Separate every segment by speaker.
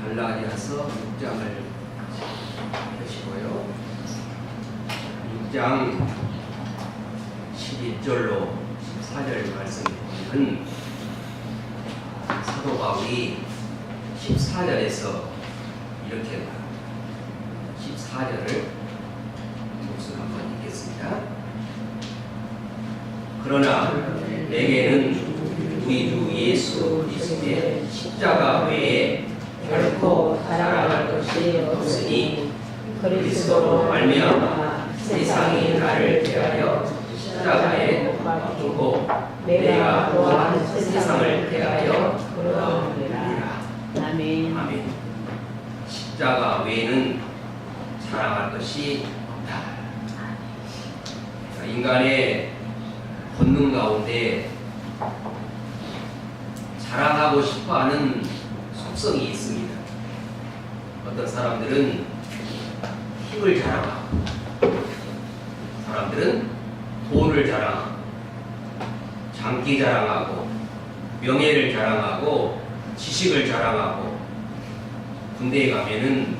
Speaker 1: 갈라디아서 6장을 펴시고요. 6장 11절로 14절 말씀을 보면 사도 바울이 14절에서 이렇게 말합니다. 14절을 목소리 한번 읽겠습니다. 그러나 내게는 우리 주 예수 그리스도의 십자가 외에
Speaker 2: 결코 자랑할 것이 없으니 그리스도로 말미암아 세상이 나를 대하여 십자가에 못 박히고 내가 또한 세상을 대하여 그러하느니라. 아멘.
Speaker 1: 아멘. 십자가 외에는 자랑할 것이 없다. 인간의 본능 가운데 자랑하고 싶어하는 속성이 있습니다. 어떤 사람들은 힘을 자랑하고, 사람들은 돈을 자랑하고, 장기 자랑하고, 명예를 자랑하고, 지식을 자랑하고, 군대에 가면은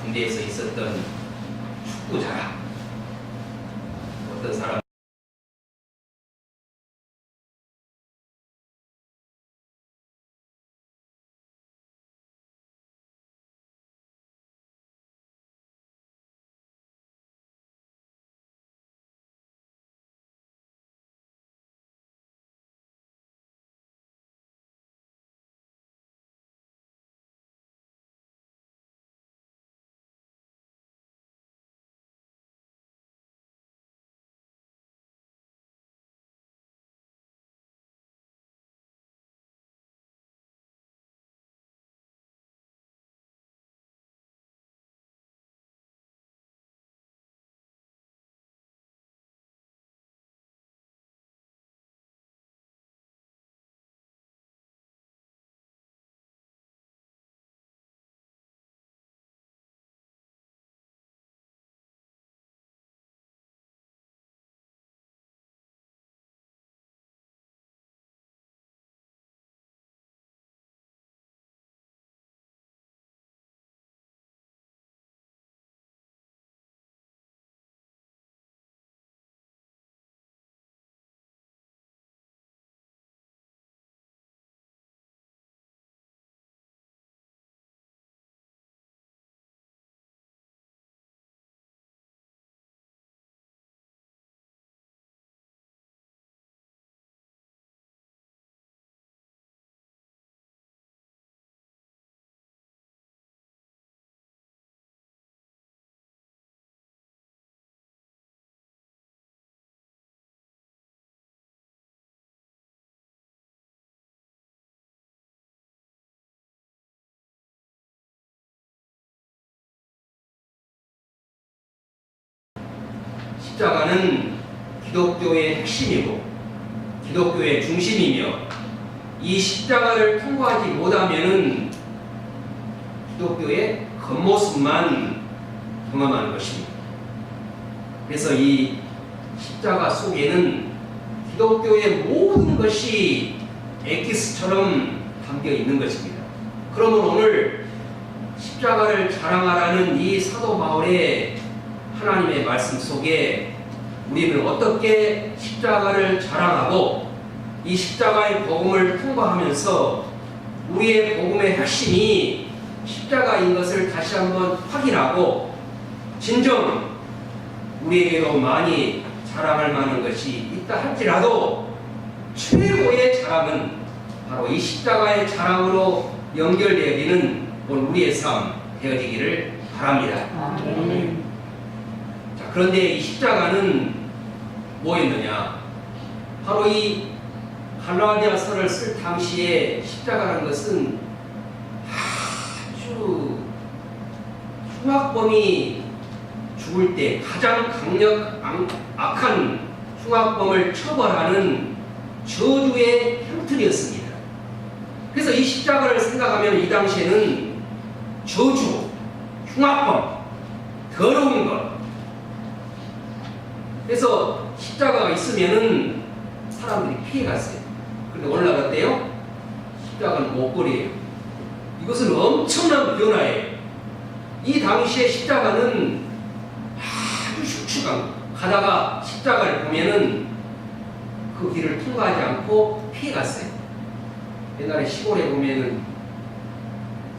Speaker 1: 군대에서 있었던 축구 자랑, 어떤 사람 십자가는 기독교의 핵심이고 기독교의 중심이며 이 십자가를 통과하지 못하면은 기독교의 겉모습만 경험하는 것입니다. 그래서 이 십자가 속에는 기독교의 모든 것이 엑기스처럼 담겨 있는 것입니다. 그러면 오늘 십자가를 자랑하라는 이 사도 바울의 하나님의 말씀 속에 우리는 어떻게 십자가를 자랑하고 이 십자가의 복음을 통과하면서 우리의 복음의 핵심이 십자가인 것을 다시 한번 확인하고 진정 우리에게도 많이 자랑할 만한 것이 있다 할지라도 최고의 자랑은 바로 이 십자가의 자랑으로 연결되어지는 우리의 삶 되어지기를 바랍니다.
Speaker 2: 아멘.
Speaker 1: 자, 그런데 이 십자가는 뭐였느냐? 바로 이 갈라디아서를 쓸 당시에 십자가라는 것은 아주 흉악범이 죽을 때 가장 악한 흉악범을 처벌하는 저주의 형틀이었습니다. 그래서 이 십자가를 생각하면 이 당시에는 저주, 흉악범, 더러운 것. 그래서 십자가가 있으면은 사람들이 피해갔어요. 그런데 오늘날 어때요? 십자가는 목걸이에요. 이것은 엄청난 변화예요. 이 당시에 십자가는 아주 흉측한, 가다가 십자가를 보면은 그 길을 통과하지 않고 피해갔어요. 옛날에 시골에 보면은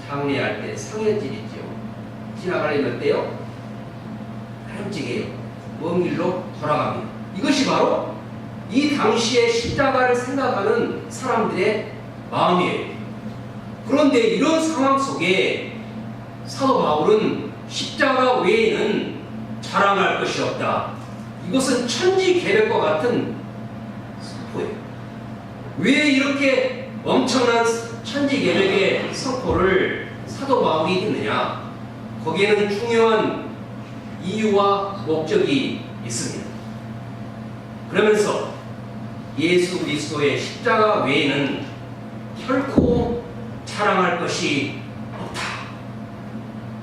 Speaker 1: 장례할 때 상여질 있죠. 지나가려면 어때요? 깜찍해요. 먼 길로 돌아갑니다. 이것이 바로 이 당시에 십자가를 생각하는 사람들의 마음이에요. 그런데 이런 상황 속에 사도 바울은 십자가 외에는 자랑할 것이 없다. 이것은 천지 계획과 같은 선포예요. 왜 이렇게 엄청난 천지 계획의 선포를 사도 바울이 했느냐? 거기에는 중요한 이유와 목적이 있습니다. 그러면서 예수 그리스도의 십자가 외에는 결코 자랑할 것이 없다.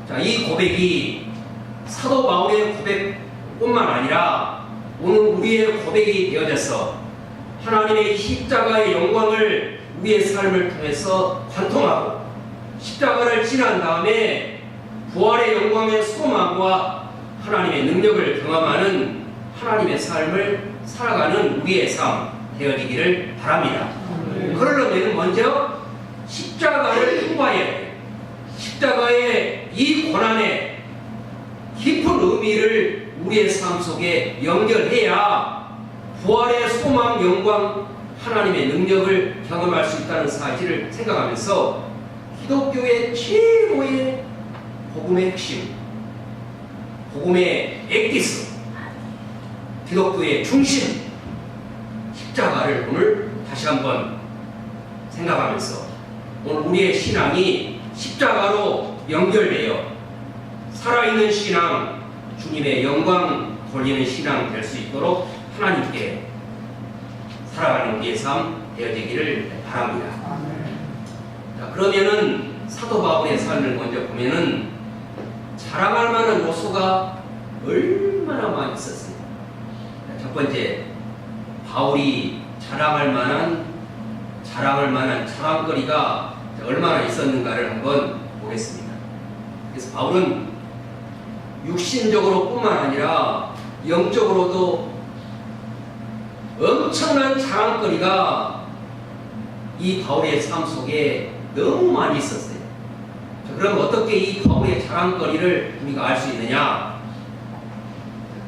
Speaker 1: 자, 이 고백이 사도 바울의 고백뿐만 아니라 오늘 우리의 고백이 되어져서 하나님의 십자가의 영광을 우리의 삶을 통해서 관통하고 십자가를 지난 다음에 부활의 영광의 소망과 하나님의 능력을 경험하는 하나님의 삶을 살아가는 우리의 삶 되어지기를 바랍니다. 그러려면 먼저 십자가를 통과해야 해요. 십자가의 이 고난의 깊은 의미를 우리의 삶 속에 연결해야 부활의 소망, 영광, 하나님의 능력을 경험할 수 있다는 사실을 생각하면서 기독교의 최고의 복음의 핵심, 복음의 엑기스, 기독교의 중심, 십자가를 오늘 다시 한번 생각하면서 오늘 우리의 신앙이 십자가로 연결되어 살아있는 신앙, 주님의 영광 돌리는 신앙 될 수 있도록 하나님께 살아가는 우리의 삶 되어지기를 바랍니다. 자, 그러면은 사도 바울의 삶을 먼저 보면은 자랑할 만한 요소가 얼마나 많이 있었어요. 자, 첫 번째, 바울이 자랑할 만한 자랑거리가 얼마나 있었는가를 한번 보겠습니다. 그래서 바울은 육신적으로 뿐만 아니라 영적으로도 엄청난 자랑거리가 이 바울의 삶 속에 너무 많이 있었어요. 자, 그럼 어떻게 이 바울의 자랑거리를 우리가 알 수 있느냐?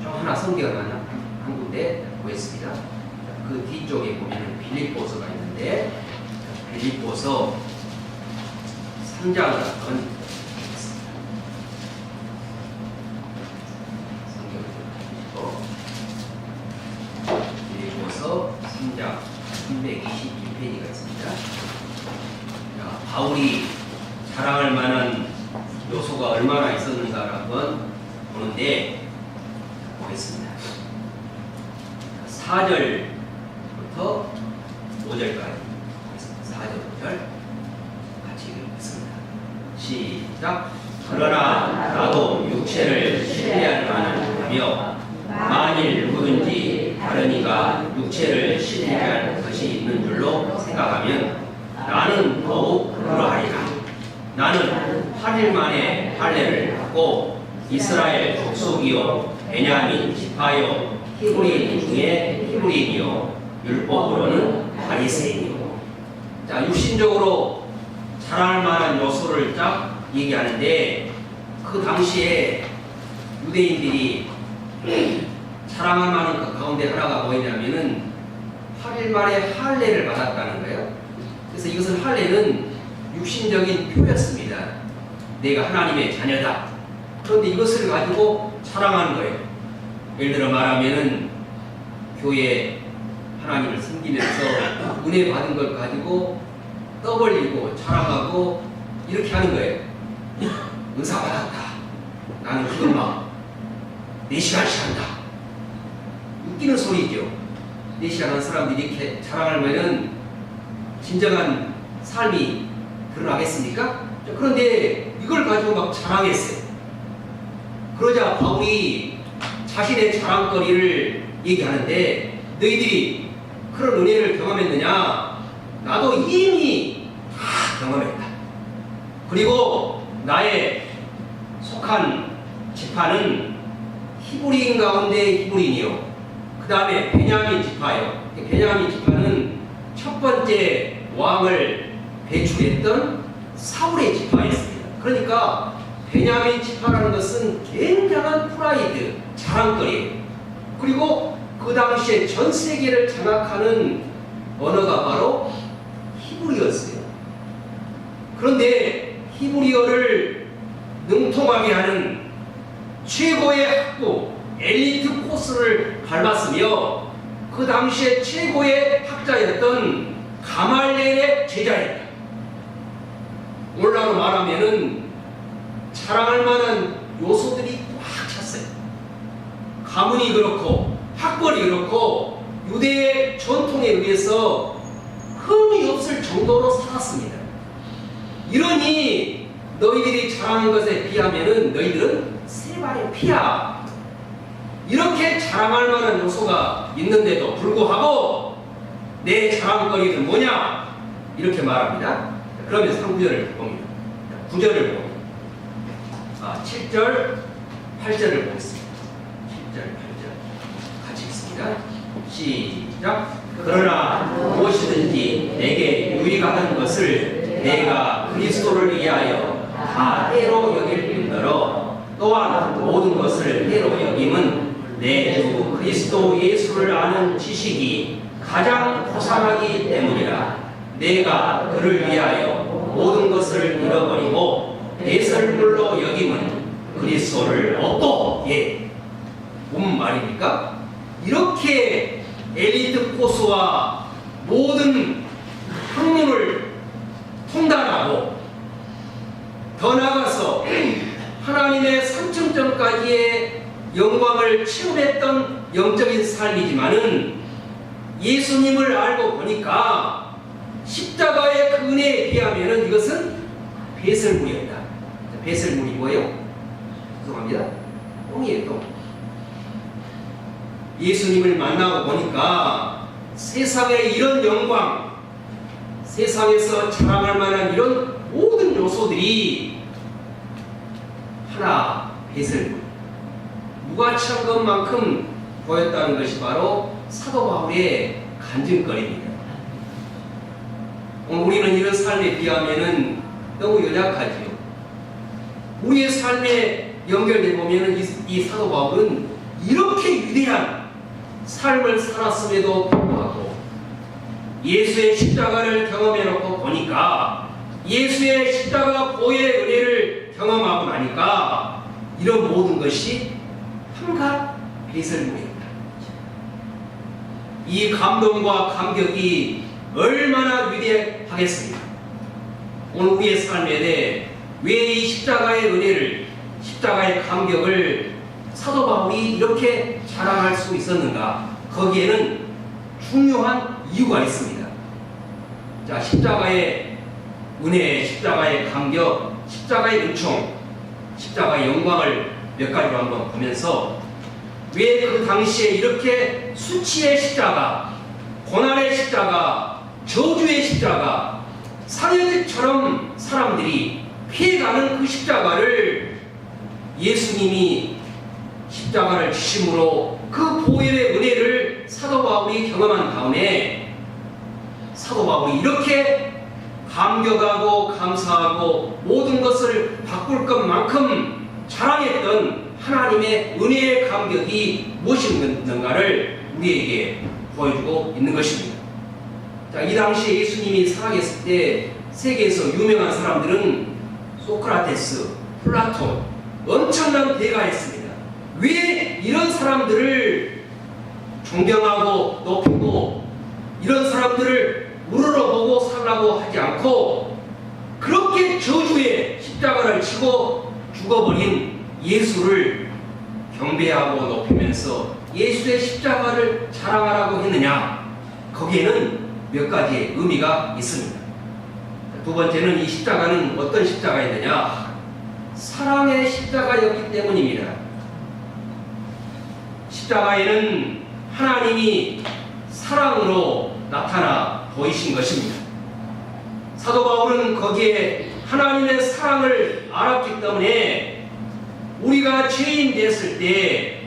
Speaker 1: 좀 하나 성경을 한 군데 보겠습니다. 그 뒤쪽에 보면 빌립보서가 있는데 빌립보서 3장을 한번 보겠습니다. 성경을 보시고 빌립보서 3장 322페이지가 있습니다. 자, 바울이 자랑할 만한 요소가 얼마나 있었는가를 한번 보는데 보겠습니다. 4절부터 5절까지 4절 5절 같이 읽겠습니다. 시작. 그러나 나도 육체를 신뢰할 만은 하며 만일 누구든지 다른 이가 육체를 신뢰할 것이 있는 줄로 생각하면 나는 더욱 그러하리라. 나는 8일 만에 할례를 받고 이스라엘 족속이요 베냐민 지파요 히브리인 중에 히브리인이요 율법으로는 바리새인이요. 자, 육신적으로 자랑할 만한 요소를 딱 얘기하는데 그 당시에 유대인들이 자랑할 만한 그 가운데 하나가 뭐였냐면은 8일 만에 할례를 받았다는 거예요. 그래서 이것은 할례는 육신적인 표였습니다. 내가 하나님의 자녀다. 그런데 이것을 가지고 자랑하는 거예요. 예를 들어 말하면은 교회 하나님을 섬기면서 은혜 받은 걸 가지고 떠벌리고 자랑하고 이렇게 하는 거예요. 은사 받았다. 나는 그것 막 4시간씩 한다. 웃기는 소리죠. 4시간 하는 사람들이 이렇게 자랑하면은 진정한 삶이 드러나겠습니까? 그런데 이걸 가지고 막 자랑했어요. 그러자 바울이 자신의 자랑거리를 얘기하는데 너희들이 그런 은혜를 경험했느냐? 나도 이미 다 경험했다. 그리고 나의 속한 지파는 히브리인 가운데 히브리인이요. 그 다음에 베냐민 지파요. 베냐민 지파는 첫 번째 왕을 배출했던 사울의 지파였습니다. 그러니까 베냐민 지파라는 것은 굉장한 프라이드, 자랑거리예요. 그리고 그 당시에 전 세계를 장악하는 언어가 바로 히브리어였어요. 그런데 히브리어를 능통하게 하는 최고의 학부, 엘리트 코스를 밟았으며 그 당시에 최고의 학자였던 가말리엘의 제자였다. 오늘날로 말하면은 자랑할 만한 요소들이 꽉 찼어요. 가문이 그렇고 학벌이 그렇고 유대의 전통에 의해서 흠이 없을 정도로 살았습니다. 이러니 너희들이 자랑하는 것에 비하면은 너희들은 세 발의 피야. 이렇게 자랑할 만한 요소가 있는데도 불구하고 내 자랑거리는 뭐냐? 이렇게 말합니다. 그러면 3구절을 봅니다. 9절을 봅니다. 7절, 8절을 보겠습니다. 7절, 8절 같이 읽습니다. 시작. 그러나 무엇이든지 내게 유익하는 것을 내가 그리스도를 위하여 다 해로 여길 뿐더러 또한 모든 것을 해로 여김은 내 주 그리스도 예수를 아는 지식이 가장 고상하기 때문이라. 내가 그를 위하여 모든 것을 잃어버리고 배설물로 여김은 그리스도를 얻고, 뭔 말입니까? 이렇게 엘리트 코스와 모든 학문을 통달하고 더 나아가서 하나님의 삼층전까지의 영광을 체험했던 영적인 삶이지만은 예수님을 알고 보니까 십자가의 그 은혜에 비하면은 이것은 배설물이었다. 배설물이 뭐예요? 죄송합니다. 똥이에요, 똥. 예수님을 만나고 보니까 세상의 이런 영광, 세상에서 자랑할 만한 이런 모든 요소들이 하나 배설물, 무가치한 것만큼 보였다는 것이 바로 사도 바울의 간증거리입니다. 우리는 이런 삶에 비하면은 너무 연약하지요. 우리의 삶에 연결돼 보면은 이 사도 바울은 이렇게 위대한 삶을 살았음에도 불구하고 예수의 십자가를 경험해 놓고 보니까 예수의 십자가 보혈의 은혜를 경험하고 나니까 이런 모든 것이 한갓 배설물이었다. 이 감동과 감격이 얼마나 위대하겠습니까? 오늘 우리의 삶에 대해 왜 이 십자가의 은혜를, 십자가의 감격을 사도 바울이 이렇게 자랑할 수 있었는가? 거기에는 중요한 이유가 있습니다. 자, 십자가의 은혜, 십자가의 감격, 십자가의 은총, 십자가의 영광을 몇 가지로 한번 보면서 왜 그 당시에 이렇게 수치의 십자가, 고난의 십자가, 저주의 십자가, 사형집처럼 사람들이 피해가는 그 십자가를 예수님이 십자가를 지심으로 그 보혈의 은혜를 사도 바울이 경험한 다음에 사도 바울이 이렇게 감격하고 감사하고 모든 것을 바꿀 것만큼 자랑했던 하나님의 은혜의 감격이 무엇이었는가를 우리에게 보여주고 있는 것입니다. 자, 이 당시에 예수님이 살아계실 때 세계에서 유명한 사람들은 소크라테스, 플라톤, 엄청난 대가였습니다. 왜 이런 사람들을 존경하고 높이고 이런 사람들을 우러러보고 살라고 하지 않고 그렇게 저주의 십자가를 치고 죽어버린 예수를 경배하고 높이면서 예수의 십자가를 자랑하라고 했느냐? 거기에는 몇 가지의 의미가 있습니다. 두 번째는 이 십자가는 어떤 십자가였느냐? 사랑의 십자가였기 때문입니다. 십자가에는 하나님이 사랑으로 나타나 보이신 것입니다. 사도 바울은 거기에 하나님의 사랑을 알았기 때문에 우리가 죄인 됐을 때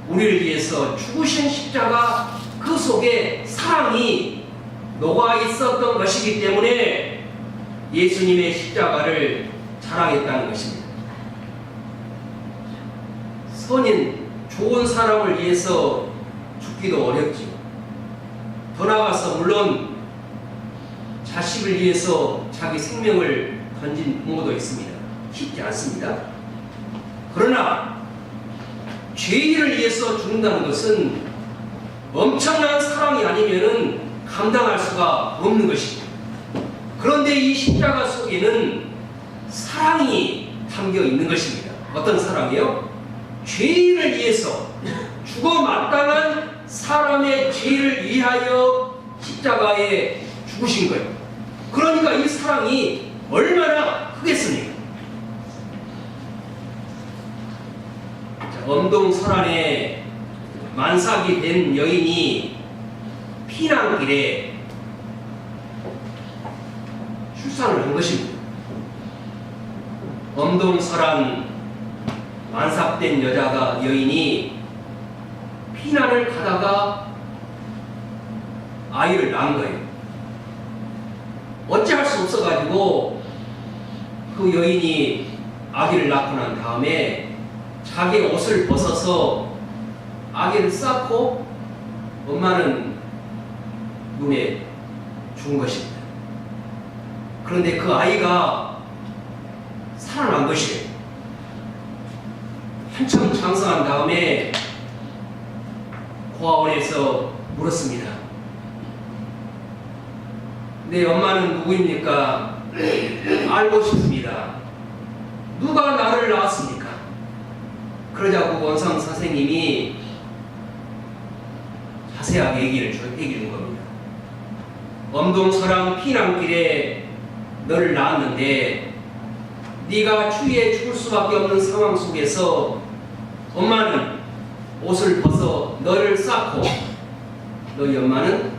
Speaker 1: 우리를 위해서 죽으신 십자가 그 속에 사랑이 녹아 있었던 것이기 때문에 예수님의 십자가를 자랑했다는 것입니다. 선인, 좋은 사람을 위해서 죽기도 어렵죠. 더 나아가서 물론 자식을 위해서 자기 생명을 던진 부모도 있습니다. 쉽지 않습니다. 그러나 죄인을 위해서 죽는다는 것은 엄청난 사랑이 아니면은 감당할 수가 없는 것입니다. 그런데 이 십자가 속에는 사랑이 담겨 있는 것입니다. 어떤 사랑이요? 죄인을 위해서 죽어 마땅한 사람의 죄를 위하여 십자가에 죽으신 거예요. 그러니까 이 사랑이 얼마나 크겠습니까? 엄동설안에 만삭이 된 여인이 피난길에 출산을 한 것입니다. 엄동설안 만삭된 여인이 피난을 가다가 아이를 낳은 거예요. 어찌할 수 없어가지고 그 여인이 아기를 낳고 난 다음에 자기 옷을 벗어서 아기를 쌓고 엄마는 눈에 죽은 것입니다. 그런데 그 아이가 살아난 것이에요. 한참 장성한 다음에 고아원에서 물었습니다. 내 엄마는 누구입니까? 알고 싶습니다. 누가 나를 낳았습니까? 그러자고 원상 선생님이 자세하게 얘기를 준 겁니다. 엄동설안 피난길에 너를 낳았는데 네가 추위에 죽을 수밖에 없는 상황 속에서 엄마는 옷을 벗어 너를 쌓고 너희 엄마는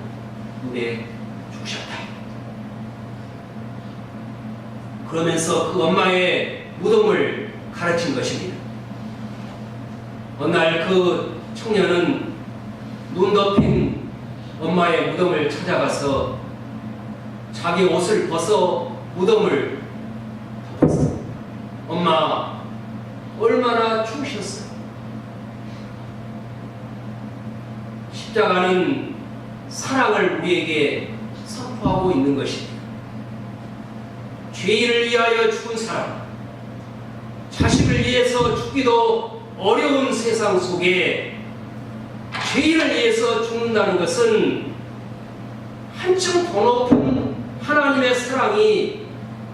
Speaker 1: 눈에 죽으셨다. 그러면서 그 엄마의 무덤을 가르친 것입니다. 어느 날 그 청년은 눈 덮인 엄마의 무덤을 찾아가서 자기 옷을 벗어 무덤을 덮었어요. 엄마 얼마나 추우셨어요. 십자가는 사랑을 우리에게 선포하고 있는 것입니다. 죄인을 위하여 죽은 사람, 자식을 위해서 죽기도 어려운 세상 속에 죄인을 위해서 죽는다는 것은 한층 더 높은 하나님의 사랑이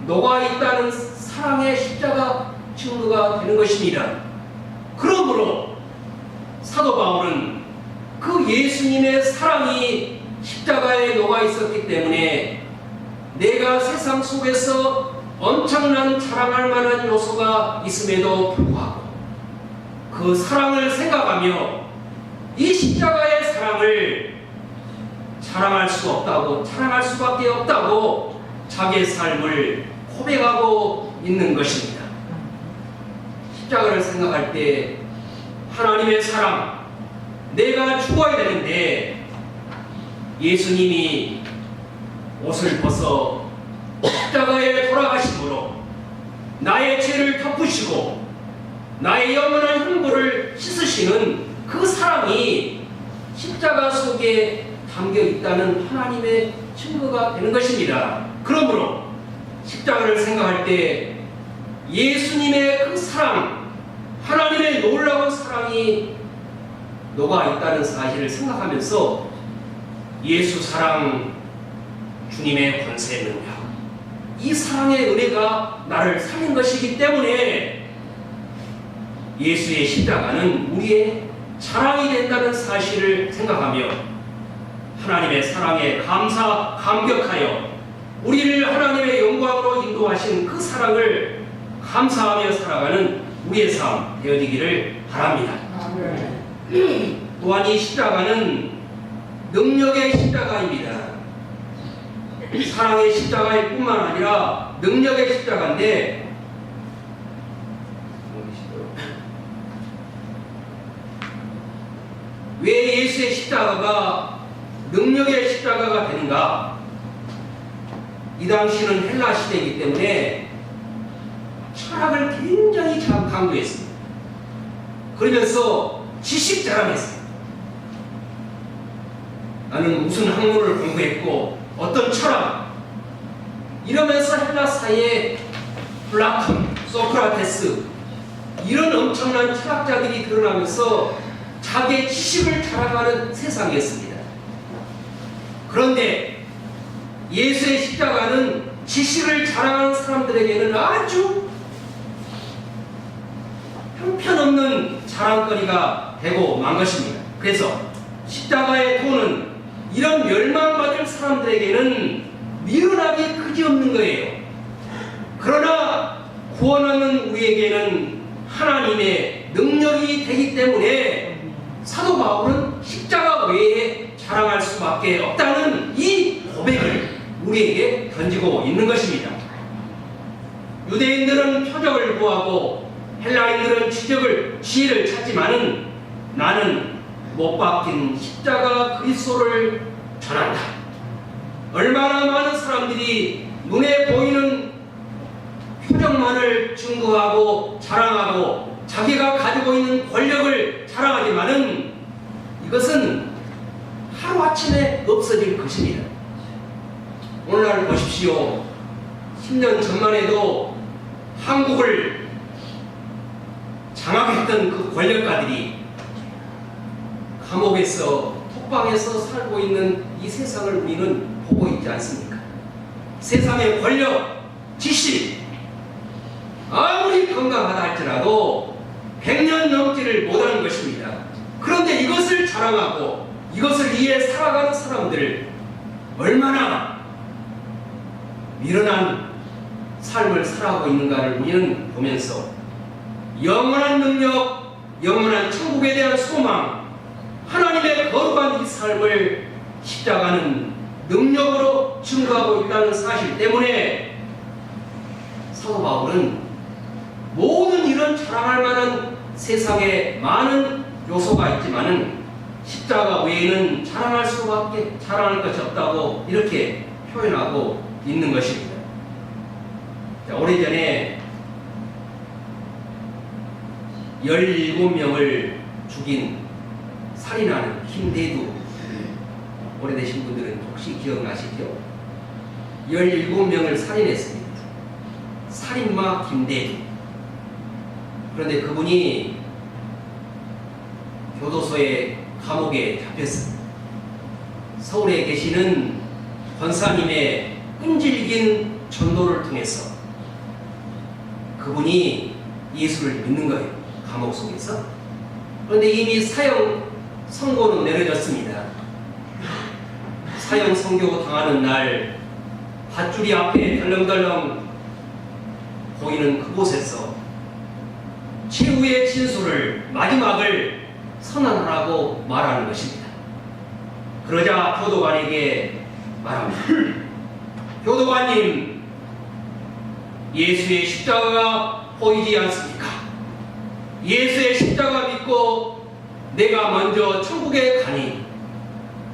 Speaker 1: 녹아있다는 사랑의 십자가 증거가 되는 것입니다. 그러므로 사도 바울은 그 예수님의 사랑이 십자가에 녹아있었기 때문에 내가 세상 속에서 엄청난 자랑할 만한 요소가 있음에도 불구하고 그 사랑을 생각하며 이 십자가의 사랑을 자랑할 수 없다고, 자랑할 수밖에 없다고 자기의 삶을 고백하고 있는 것입니다. 십자가를 생각할 때 하나님의 사랑, 내가 죽어야 되는데 예수님이 옷을 벗어 십자가에 돌아가심으로 나의 죄를 덮으시고 나의 영원한 흉보를 씻으시는 그 사랑이 십자가 속에 담겨 있다는 하나님의 증거가 되는 것입니다. 그러므로 십자가를 생각할 때 예수님의 그 사랑, 하나님의 놀라운 사랑이 녹아 있다는 사실을 생각하면서 예수 사랑, 주님의 권세의 능력, 이 사랑의 은혜가 나를 살린 것이기 때문에 예수의 십자가는 우리의 자랑이 된다는 사실을 생각하며 하나님의 사랑에 감격하여 우리를 하나님의 영광으로 인도하신 그 사랑을 감사하며 살아가는 우리의 삶 되어지기를 바랍니다. 또한 이 십자가는 능력의 십자가입니다. 사랑의 십자가일 뿐만 아니라 능력의 십자가인데, 왜 예수의 십자가가 능력의 십자가가 되는가? 이 당시는 헬라 시대이기 때문에 철학을 굉장히 강조했습니다. 그러면서 지식 자랑했어요. 나는 무슨 학문을 공부했고 어떤 철학, 이러면서 헬라 사회에 플라톤, 소크라테스 이런 엄청난 철학자들이 드러나면서 자기의 지식을 자랑하는 세상이었습니다. 그런데 예수의 십자가는 지식을 자랑하는 사람들에게는 아주 형편없는 자랑거리가 되고 만 것입니다. 그래서 십자가의 도는 이런 멸망받을 사람들에게는 미련하기 그지없는 거예요. 그러나 구원하는 우리에게는 하나님의 능력이 되기 때문에 사도 바울은 십자가 외에 자랑할 수밖에 없다는 이 고백을 우리에게 던지고 있는 것입니다. 유대인들은 표적을 구하고 헬라인들은 지혜를 찾지만은 나는 못 박힌 십자가 그리스도를 전한다. 얼마나 많은 사람들이 눈에 보이는 표적만을 증거하고 자랑하고 자기가 가지고 있는 권력을 자랑하지만은 이것은 하루아침에 없어질 것입니다. 오늘날 보십시오. 10년 전만 해도 한국을 장악했던 그 권력가들이 감옥에서 톡방에서 살고 있는 이 세상을 우리는 보고 있지 않습니까? 세상의 권력, 지식 아무리 건강하다 할지라도 100년 넘지를 못하는 것입니다. 그런데 이것을 자랑하고 이것을 위해 살아가는 사람들 얼마나 미련한 삶을 살아가고 있는가를 우리는 보면서 영원한 능력, 영원한 천국에 대한 소망, 하나님의 거룩한 이 삶을 십자가는 능력으로 증거하고 있다는 사실 때문에 사도 바울은 모든 이런 자랑할 만한 세상에 많은 요소가 있지만은 십자가 외에는 자랑할 것이 없다고 이렇게 표현하고 있는 것입니다. 자, 오래전에 17명을 죽인 살인하는 김대두, 오래되신 분들은 혹시 기억나시죠? 17명을 살인했습니다. 살인마 김대두. 그런데 그분이 교도소에 감옥에 잡혔습니다. 서울에 계시는 권사님의 끈질긴 전도를 통해서 그분이 예수를 믿는 거예요. 감옥 속에서. 그런데 이미 사형 선고는 내려졌습니다. 사형 선고 당하는 날 밧줄이 앞에 덜렁덜렁 보이는 그곳에서 최후의 진술을, 마지막을 선언하라고 말하는 것입니다. 그러자 교도관에게 말합니다. 교도관님, 예수의 십자가가 보이지 않습니까? 예수의 십자가 믿고 내가 먼저 천국에 가니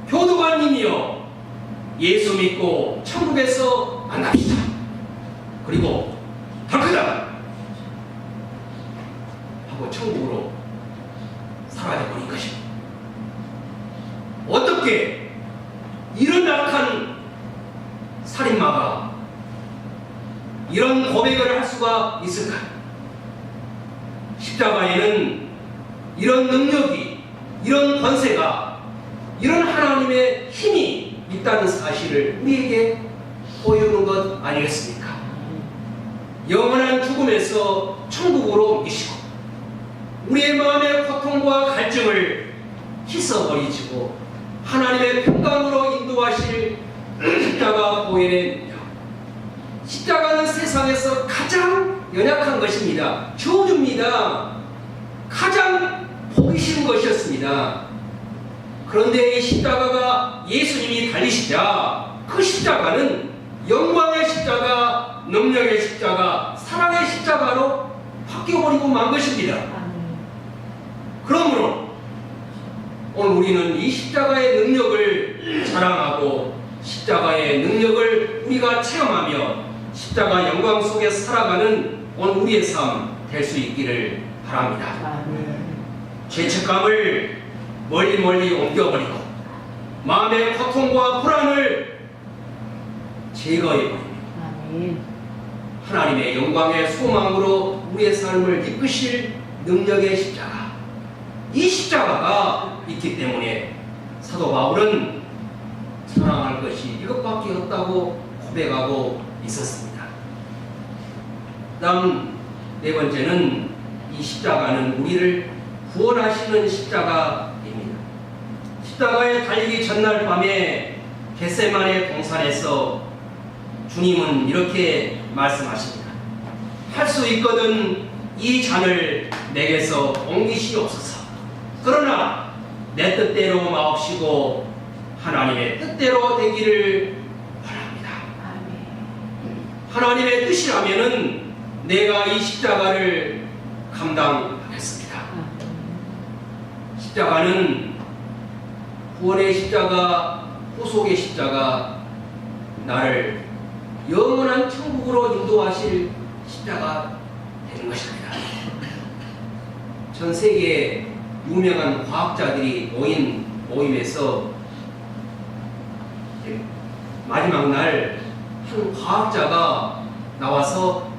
Speaker 1: 교도관님이여 예수 믿고 천국에서 만납시다. 그리고 덜크다 하고 천국으로 사라져버린 것입니다. 어떻게 이런 악한 살인마가 이런 고백을 할 수가 있을까? 십자가에는 이런 능력이, 이런 권세가, 이런 하나님의 힘이 있다는 사실을 우리에게 보여주는 것 아니겠습니까? 영원한 죽음에서 천국으로 옮기시고 우리의 마음의 고통과 갈증을 씻어버리시고 하나님의 평강으로 인도하실 십자가 보혈의 능력. 십자가는 세상에서 가장 연약한 것입니다. 저주입니다. 가장 보기 싫은 것이었습니다. 그런데 이 십자가가 예수님이 달리시자 그 십자가는 영광의 십자가, 능력의 십자가, 사랑의 십자가로 바뀌어버리고 만 것입니다. 그러므로 오늘 우리는 이 십자가의 능력을 자랑하고 십자가의 능력을 우리가 체험하며 십자가 영광 속에 살아가는 오늘 우리의 삶 될 수 있기를 바랍니다. 죄책감을 멀리 옮겨버리고 마음의 고통과 불안을 제거해버립니다. 하나님의 영광의 소망으로 우리의 삶을 이끄실 능력의 십자가, 이 십자가가 있기 때문에 사도 바울은 사랑할 것이 이것밖에 없다고 고백하고 있었습니다. 다음 네 번째는 이 십자가는 우리를 구원하시는 십자가입니다. 십자가에 달리기 전날 밤에 겟세마네 동산에서 주님은 이렇게 말씀하십니다. 할 수 있거든 이 잔을 내게서 옮기시옵소서. 그러나 내 뜻대로 마옵시고 하나님의 뜻대로 되기를 바랍니다. 하나님의 뜻이라면은 내가 이 십자가를 감당하겠습니다. 십자가는 구원의 십자가, 후속의 십자가, 나를 영원한 천국으로 인도하실 십자가 되는 것입니다. 전 세계 유명한 과학자들이 모인 모임에서 마지막 날 한 과학자가 나와서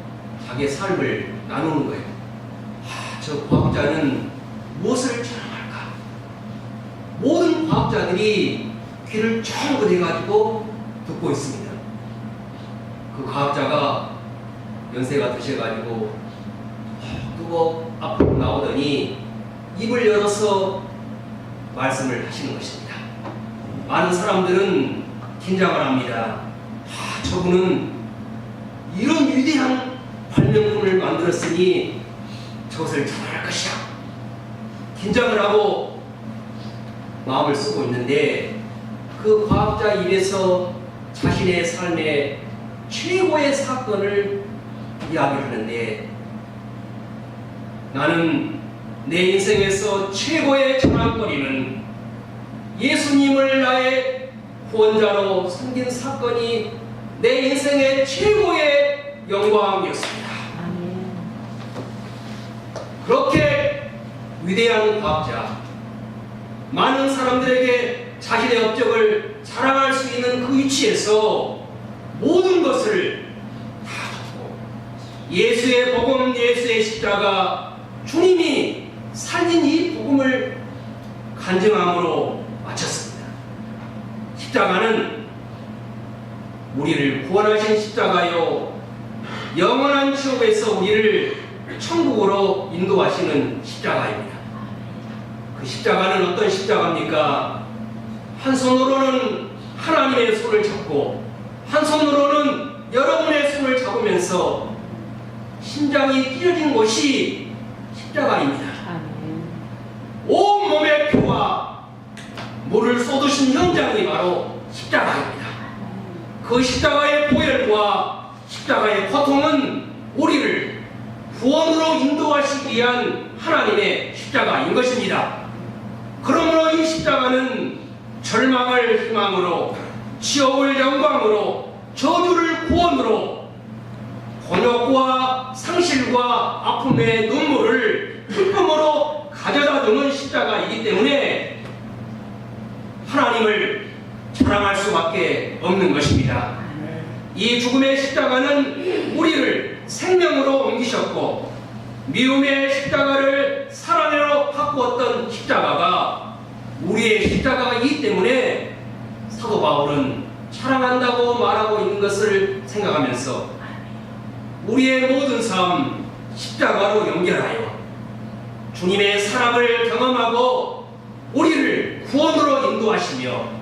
Speaker 1: 자기의 삶을 나누는 거예요. 저 과학자는 무엇을 자랑할까? 모든 과학자들이 귀를 쫑긋 해가지고 듣고 있습니다. 그 과학자가 연세가 드셔가지고 또 앞으로 나오더니 입을 열어서 말씀을 하시는 것입니다. 많은 사람들은 긴장을 합니다. 저분은 이런 위대한 발명품을 만들었으니 저것을 잘할 것이야. 긴장을 하고 마음을 쓰고 있는데 그 과학자 입에서 자신의 삶의 최고의 사건을 이야기하는데, 나는 내 인생에서 최고의 자랑거리는 예수님을 나의 구원자로 섬긴 사건이 내 인생의 최고의 영광이었습니다. 그렇게 위대한 과학자, 많은 사람들에게 자신의 업적을 자랑할 수 있는 그 위치에서 모든 것을 다 줬고 예수의 복음, 예수의 십자가, 주님이 살린 이 복음을 간증함으로 마쳤습니다. 십자가는 우리를 구원하신 십자가요, 영원한 지옥에서 우리를 천국으로 인도하시는 십자가입니다. 그 십자가는 어떤 십자가입니까? 한 손으로는 하나님의 손을 잡고 한 손으로는 여러분의 손을 잡으면서 심장이 뛰어진 곳이 십자가입니다. 온몸의 피와 물을 쏟으신 현장이 바로 십자가입니다. 그 십자가의 보혈과 십자가의 고통은 우리를 구원으로 인도하시기 위한 하나님의 십자가인 것입니다. 그러므로 이 십자가는 절망을 희망으로, 지옥을 영광으로, 저주를 구원으로, 곤욕과 상실과 아픔의 눈물을 기쁨으로 가져다 주는 십자가이기 때문에 하나님을 자랑할 수밖에 없는 것입니다. 이 죽음의 십자가는 우리를 생명으로 옮기셨고 미움의 십자가를 사랑으로 바꾸었던 십자가가 우리의 십자가이기 때문에 사도 바울은 사랑한다고 말하고 있는 것을 생각하면서 우리의 모든 삶 십자가로 연결하여 주님의 사랑을 경험하고 우리를 구원으로 인도하시며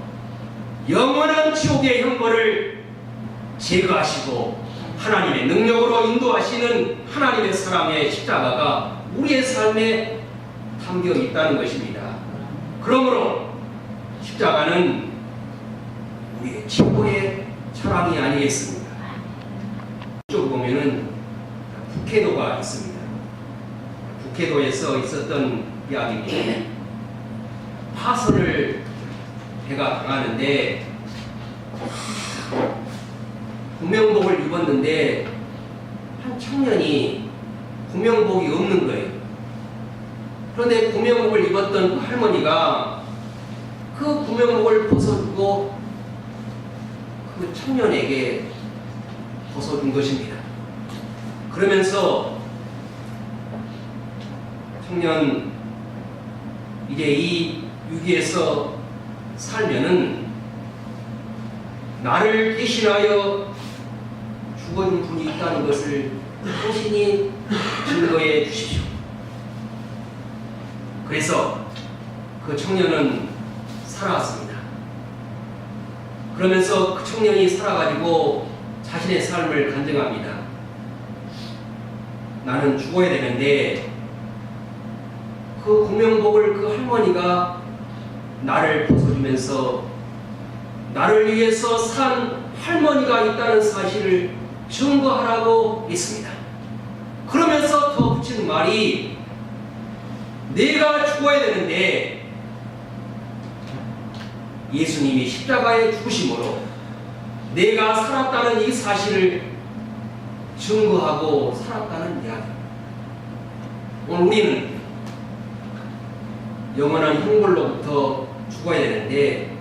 Speaker 1: 영원한 지옥의 형벌을 제거하시고 하나님의 능력으로 인도하시는 하나님의 사랑의 십자가가 우리의 삶에 담겨 있다는 것입니다. 그러므로 십자가는 우리의 최고의 철학이 아니겠습니까? 이쪽 보면은 북해도가 있습니다. 북해도에서 있었던 이야기입니다. 파선을 배가 당하는데 구명복을 입었는데 한 청년이 구명복이 없는 거예요. 그런데 구명복을 입었던 그 할머니가 그 구명복을 벗어주고 그 청년에게 벗어준 것입니다. 그러면서 청년 이제 이 위기에서 살면은 나를 대신하여 죽어준 분이 있다는 것을 당신이 증거해 주십시오. 그래서 그 청년은 살아왔습니다. 그러면서 그 청년이 살아가지고 자신의 삶을 간증합니다. 나는 죽어야 되는데 그 구명복을 그 할머니가 나를 벗어주면서 나를 위해서 산 할머니가 있다는 사실을 증거하라고 했습니다. 그러면서 더 붙이는 말이 내가 죽어야 되는데 예수님이 십자가에 죽으심으로 내가 살았다는 이 사실을 증거하고 살았다는 이야기. 오늘 우리는 영원한 형벌로부터 죽어야 되는데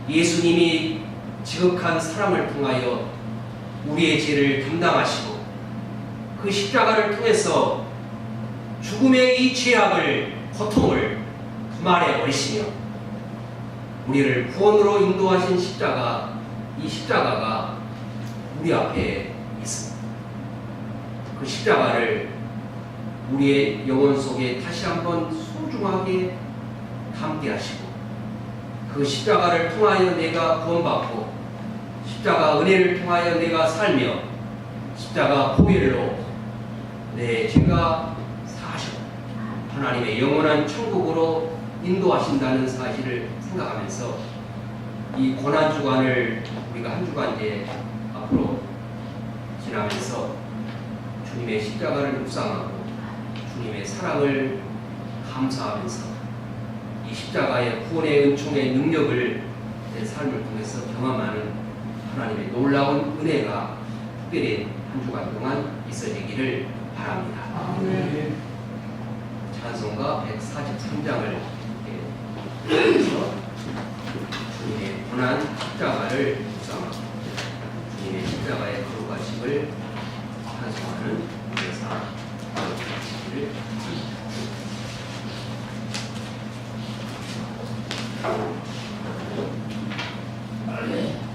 Speaker 1: 예수님이 지극한 사랑을 통하여 우리의 죄를 담당하시고 그 십자가를 통해서 죽음의 이 죄악을, 고통을 부말해 버리시며 우리를 구원으로 인도하신 십자가, 이 십자가가 우리 앞에 있습니다. 그 십자가를 우리의 영혼 속에 다시 한번 소중하게 담게 하시고 그 십자가를 통하여 내가 구원받고 십자가 은혜를 통하여 내가 살며 십자가 보혈로 내 죄가 사하시고 하나님의 영원한 천국으로 인도하신다는 사실을 생각하면서 이 고난주간을 우리가 한 주간 이제 앞으로 지나면서 주님의 십자가를 묵상하고 주님의 사랑을 감사하면서 이 십자가의 구원의 은총의 능력을 내 삶을 통해서 경험하는 하나님의 놀라운 은혜가 특별히 한 주간 동안 있어지기를 바랍니다.
Speaker 2: 아멘.
Speaker 1: 찬송가 143장을 읽어서 주님의 고난 십자가를 묵상하고 주님의 십자가의 거룩하심을 찬송하는 예사 되시기를 바랍니다.